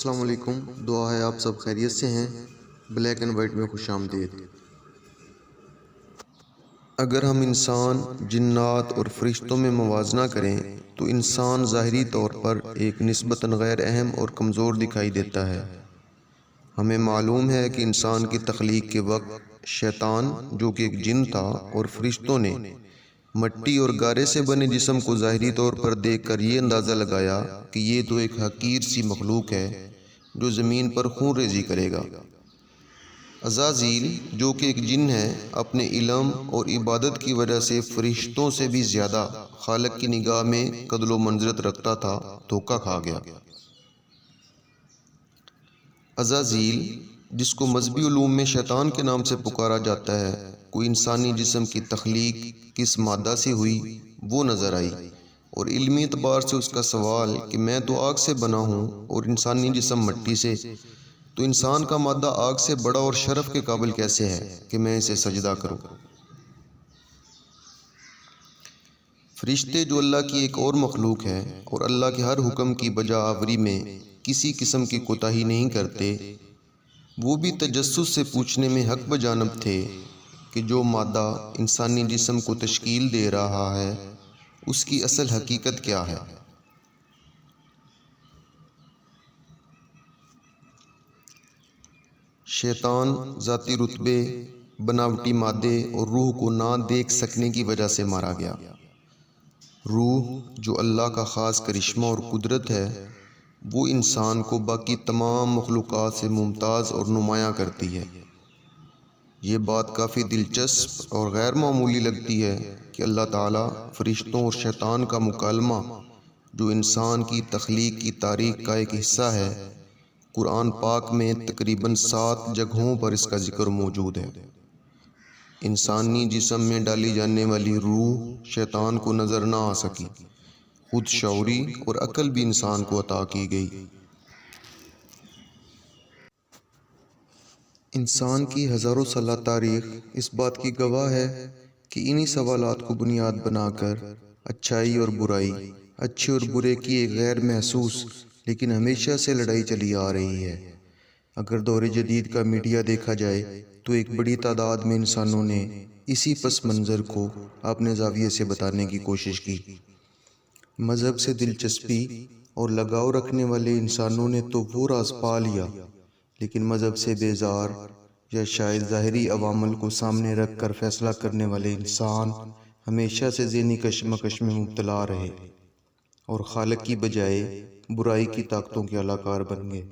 السلام علیکم، دعا ہے آپ سب خیریت سے ہیں۔ بلیک اینڈ وائٹ میں خوش آمدید۔ اگر ہم انسان، جنات اور فرشتوں میں موازنہ کریں تو انسان ظاہری طور پر ایک نسبتاً غیر اہم اور کمزور دکھائی دیتا ہے۔ ہمیں معلوم ہے کہ انسان کی تخلیق کے وقت شیطان، جو کہ ایک جن تھا، اور فرشتوں نے مٹی اور گارے سے بنے جسم کو ظاہری طور پر دیکھ کر یہ اندازہ لگایا کہ یہ تو ایک حقیر سی مخلوق ہے جو زمین پر خون ریزی کرے گا۔ عزازیل، جو کہ ایک جن ہے، اپنے علم اور عبادت کی وجہ سے فرشتوں سے بھی زیادہ خالق کی نگاہ میں قدر و منزلت رکھتا تھا، دھوکہ کھا گیا۔ عزازیل، جس کو مذہبی علوم میں شیطان کے نام سے پکارا جاتا ہے، کوئی انسانی جسم کی تخلیق کس مادہ سے ہوئی وہ نظر آئی، اور علمی اعتبار سے اس کا سوال کہ میں تو آگ سے بنا ہوں اور انسانی جسم مٹی سے، تو انسان کا مادہ آگ سے بڑا اور شرف کے قابل کیسے ہے کہ میں اسے سجدہ کروں؟ فرشتے، جو اللہ کی ایک اور مخلوق ہے اور اللہ کے ہر حکم کی بجا آوری میں کسی قسم کی کوتاہی نہیں کرتے، وہ بھی تجسس سے پوچھنے میں حق بجانب تھے کہ جو مادہ انسانی جسم کو تشکیل دے رہا ہے اس کی اصل حقیقت کیا ہے۔ شیطان ذاتی رتبے، بناوٹی مادے اور روح کو نہ دیکھ سکنے کی وجہ سے مارا گیا۔ روح، جو اللہ کا خاص کرشمہ اور قدرت ہے، وہ انسان کو باقی تمام مخلوقات سے ممتاز اور نمایاں کرتی ہے۔ یہ بات کافی دلچسپ اور غیر معمولی لگتی ہے کہ اللہ تعالیٰ فرشتوں اور شیطان کا مکالمہ، جو انسان کی تخلیق کی تاریخ کا ایک حصہ ہے، قرآن پاک میں تقریباً 7 جگہوں پر اس کا ذکر موجود ہے۔ انسانی جسم میں ڈالی جانے والی روح شیطان کو نظر نہ آ سکی، خود شعوری اور عقل بھی انسان کو عطا کی گئی۔ انسان کی ہزاروں سالہ تاریخ اس بات کی گواہ ہے کہ انہی سوالات کو بنیاد بنا کر اچھائی اور برائی، اچھے اور برے کی ایک غیر محسوس لیکن ہمیشہ سے لڑائی چلی آ رہی ہے۔ اگر دور جدید کا میڈیا دیکھا جائے تو ایک بڑی تعداد میں انسانوں نے اسی پس منظر کو اپنے زاویے سے بتانے کی کوشش کی۔ مذہب سے دلچسپی اور لگاؤ رکھنے والے انسانوں نے تو وہ راز پا لیا، لیکن مذہب سے بیزار یا شاید ظاہری عوامل کو سامنے رکھ کر فیصلہ کرنے والے انسان ہمیشہ سے ذہنی کشمکش میں مبتلا رہے اور خالق کی بجائے برائی کی طاقتوں کے علاقار بن گئے۔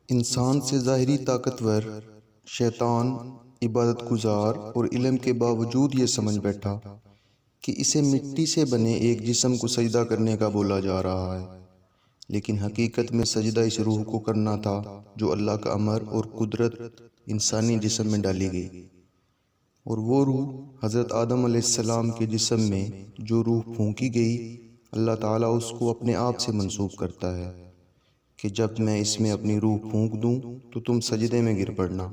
انسان سے ظاہری طاقتور شیطان عبادت گزار اور علم کے باوجود یہ سمجھ بیٹھا کہ اسے مٹی سے بنے ایک جسم کو سجدہ کرنے کا بولا جا رہا ہے، لیکن حقیقت میں سجدہ اس روح کو کرنا تھا جو اللہ کا امر اور قدرت انسانی جسم میں ڈالی گئی، اور وہ روح حضرت آدم علیہ السلام کے جسم میں جو روح پھونکی گئی، اللہ تعالیٰ اس کو اپنے آپ سے منسوب کرتا ہے کہ جب میں اس میں اپنی روح پھونک دوں تو تم سجدے میں گر پڑنا۔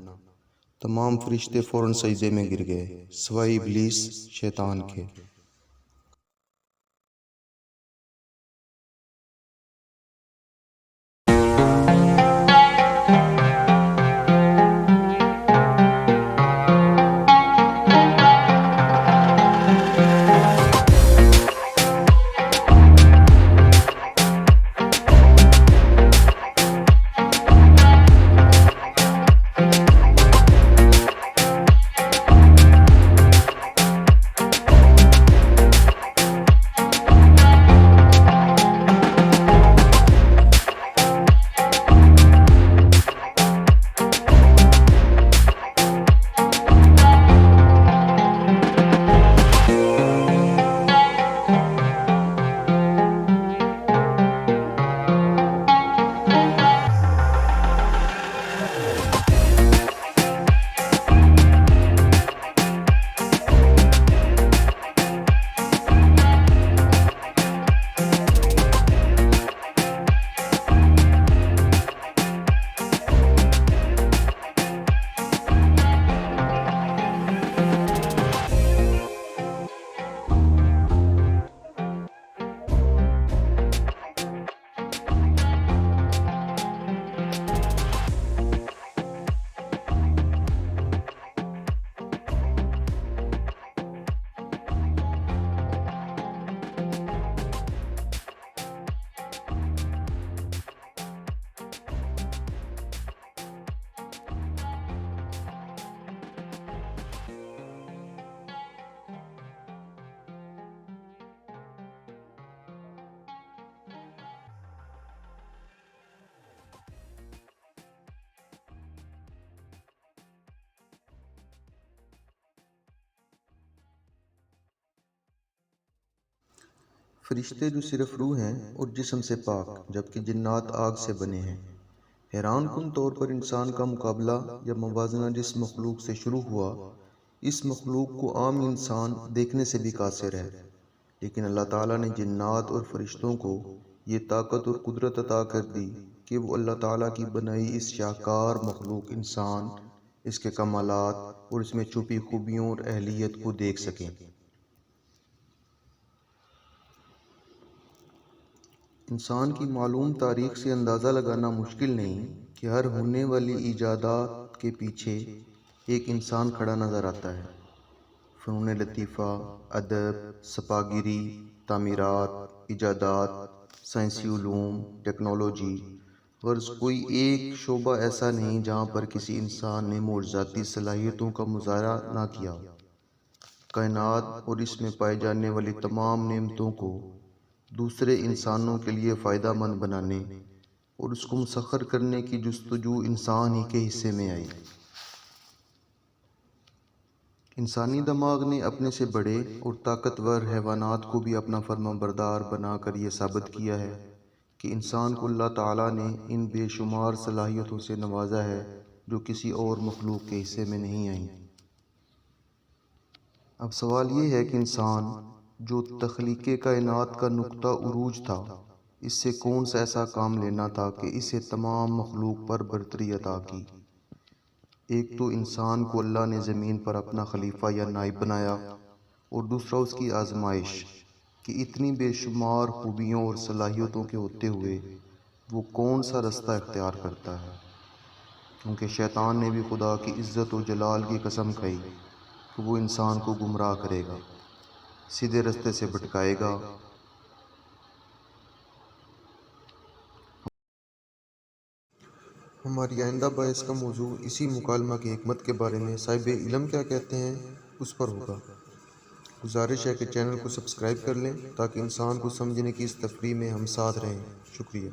تمام فرشتے فوراً سجدے میں گر گئے سوائے ابلیس، شیطان کے۔ فرشتے جو صرف روح ہیں اور جسم سے پاک، جبکہ جنات آگ سے بنے ہیں۔ حیران کن طور پر انسان کا مقابلہ یا موازنہ جس مخلوق سے شروع ہوا، اس مخلوق کو عام انسان دیکھنے سے بھی قاصر ہے، لیکن اللہ تعالیٰ نے جنات اور فرشتوں کو یہ طاقت اور قدرت عطا کر دی کہ وہ اللہ تعالیٰ کی بنائی اس شاہکار مخلوق انسان، اس کے کمالات اور اس میں چھپی خوبیوں اور اہلیت کو دیکھ سکیں۔ انسان کی معلوم تاریخ سے اندازہ لگانا مشکل نہیں کہ ہر ہونے والی ایجادات کے پیچھے ایک انسان کھڑا نظر آتا ہے۔ فنون لطیفہ، ادب، سپاگیری، تعمیرات، ایجادات، سائنسی علوم، ٹیکنالوجی، غرض کوئی ایک شعبہ ایسا نہیں جہاں پر کسی انسان نے معجزاتی صلاحیتوں کا مظاہرہ نہ کیا ہو۔ کائنات اور اس میں پائے جانے والی تمام نعمتوں کو دوسرے انسانوں کے لیے فائدہ مند بنانے اور اس کو مسخر کرنے کی جستجو انسان ہی کے حصے میں آئی۔ انسانی دماغ نے اپنے سے بڑے اور طاقتور حیوانات کو بھی اپنا فرما بردار بنا کر یہ ثابت کیا ہے کہ انسان کو اللہ تعالیٰ نے ان بے شمار صلاحیتوں سے نوازا ہے جو کسی اور مخلوق کے حصے میں نہیں آئیں۔ اب سوال یہ ہے کہ انسان جو تخلیق کائنات کا نقطہ عروج تھا، اس سے کون سا ایسا کام لینا تھا کہ اسے تمام مخلوق پر برتری عطا کی۔ ایک تو انسان کو اللہ نے زمین پر اپنا خلیفہ یا نائب بنایا، اور دوسرا اس کی آزمائش کہ اتنی بے شمار خوبیوں اور صلاحیتوں کے ہوتے ہوئے وہ کون سا رستہ اختیار کرتا ہے، کیونکہ شیطان نے بھی خدا کی عزت و جلال کی قسم کھائی کہ وہ انسان کو گمراہ کرے گا، سیدھے رستے سے بھٹکائے گا۔ ہماری آئندہ بحث کا موضوع اسی مکالمہ کی حکمت کے بارے میں صاحب علم کیا کہتے ہیں اس پر ہوگا۔ گزارش ہے کہ چینل کو سبسکرائب کر لیں تاکہ انسان کو سمجھنے کی اس تفریح میں ہم ساتھ رہیں۔ شکریہ۔